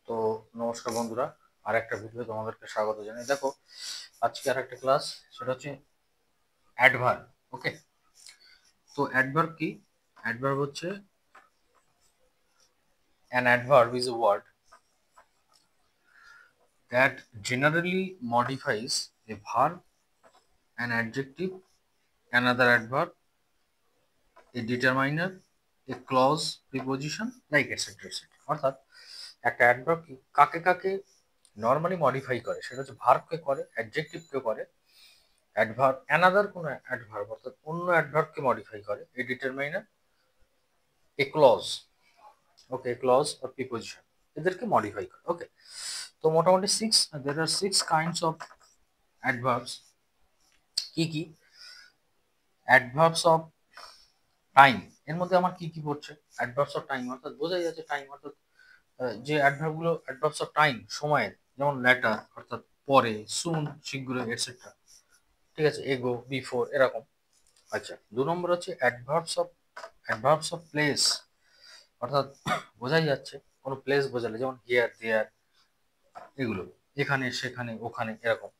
তো নমস্কার বন্ধুরা, আর একটা ভিডিও তোমাদেরকে স্বাগত জানাই। দেখো, আজকে আর একটা ক্লাস, সেটা হচ্ছে অ্যাডভার্ব। ওকে, তো অ্যাডভার্ব কি? অ্যাডভার্ব হচ্ছে an adverb is a word that generally modifies a verb, an adjective, another adverb, a determiner, a clause, preposition, like etc etc। অর্থাৎ একটা অ্যাডভার্ব কি কাকে কাকে নর্মালি মডিফাই করে, সেটা হচ্ছে ভার্বকে করে, অ্যাডজেক্টিভকে করে, অ্যাডভার্ব অ্যানাদার কোনো অ্যাডভার্ব অর্থাৎ অন্য অ্যাডভার্বকে মডিফাই করে, a determiner, a clause, okay, clause or preposition, এদেরকে মডিফাই করে। ওকে, তো মোটামুটি there are 6 kinds of adverbs। কি কি? অ্যাডভার্বস অফ টাইম, এর মধ্যে আমার কি কি পড়ছে? অ্যাডভার্বস অফ টাইম অর্থাৎ বোঝাই যাচ্ছে টাইম, অর্থাৎ যে অ্যাডভার্বগুলো অ্যাডভার্বস অফ টাইম, সময়ের, যেমন লেটার অর্থাৎ পরে, সুন শীঘ্রই, এটসেট্রা। ঠিক আছে, এগো, বিফোর, এরকম। আচ্ছা, 2 নম্বর হচ্ছে অ্যাডভার্বস অফ প্লেস, অর্থাৎ বোঝাই যাচ্ছে কোনো প্লেস বোঝালে, যেমন হিয়ার, দেয়ার, এগুলো, এখানে, সেখানে, ওখানে, এরকম।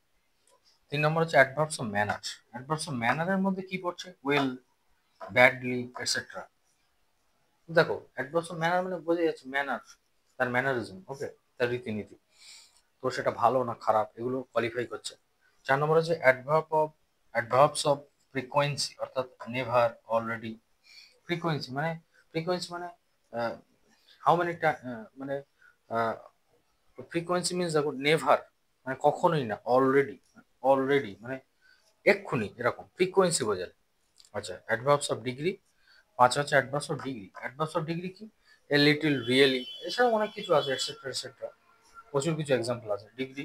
3 নম্বর হচ্ছে adverbs of manner. Adverbs of ম্যানারের মধ্যে কি পড়ছে? Well, badly, etcetera. দেখো, অ্যাডভার্বস অফ ম্যানার মানে বোঝা যাচ্ছে ম্যানার, তার ম্যানারিজম, ওকে, তার রীতিনীতি, তো সেটা ভালো না খারাপ, এগুলো কোয়ালিফাই করছে। 4 নম্বর হচ্ছে অ্যাডভার্বস অফ ফ্রিকোয়েন্সি, অর্থাৎ নেভার, অলরেডি। ফ্রিকোয়েন্সি মানে হাউ মেনি মানে ফ্রিকোয়েন্সি মিনস, দেখো, নেভার মানে কখনোই না, অলরেডি মানে এক্ষুনি, এরকম ফ্রিকোয়েন্সি বোঝায়। আচ্ছা, অ্যাডভার্বস অফ ডিগ্রি। 5 হচ্ছে adverbs of degree. Adverbs of degree কি? এ লিটল, রিয়েলি, এছাড়াও অনেক কিছু আছে, এটসেট্রা এটসেট্রা, প্রচুর কিছু এক্সাম্পল আছে। ডিগ্রি,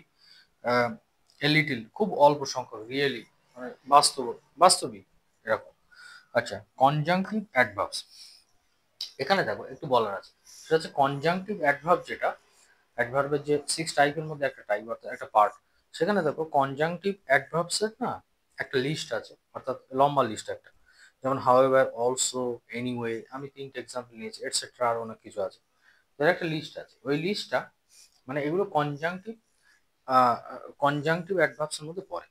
এ লিটল খুব অল্প সংখ্যক, রিয়েলি মানে বাস্তবিক, এরকম। আচ্ছা, কনজাংটিভ অ্যাডভার্বস, এখানে দেখো একটু বলার আছে, সেটা হচ্ছে কনজাংটিভ অ্যাডভার্ব, যেটা অ্যাডভার্বের যে 6 টাইপের মধ্যে একটা টাইপ, অর্থাৎ একটা পার্ট। সেখানে দেখো কনজাংটিভ অ্যাডভার্বসের না একটা লিস্ট আছে, অর্থাৎ লম্বা লিস্ট একটা, যেমন হাউএভার, অলসো, এনিওয়ে, আমি 3টে এক্সাম্পল নিয়েছি, এটসেট্রা, আর অনেক কিছু আছে। তার একটা লিস্ট আছে, ওই লিস্টটা মানে এগুলো কনজাংটিভ অ্যাডভার্বসের মধ্যে পড়ে।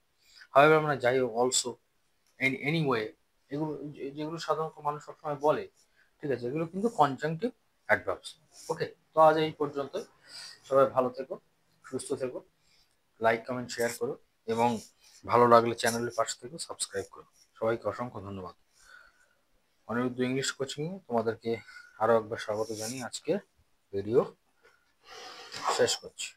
হাউএভার মানে যাই হোক, অলসো, এনিওয়ে, এগুলো যেগুলো সাধারণত মানুষ সবসময় বলে, ঠিক আছে, এগুলো কিন্তু কনজাংটিভ অ্যাডভার্বস। ওকে, তো আজ এই পর্যন্ত। সবাই ভালো থেকো, সুস্থ থেকো, লাইক, কমেন্ট, শেয়ার করো, এবং ভালো লাগলে চ্যানেলের পাশে থেকো, সাবস্ক্রাইব করো। সবাইকে অসংখ্য ধন্যবাদ। অনিরুদ্ধ ইংলিশ কোচিং এ তোমাদেরকে আরো একবার স্বাগত জানিয়ে আজকে ভিডিও শেষ করছি।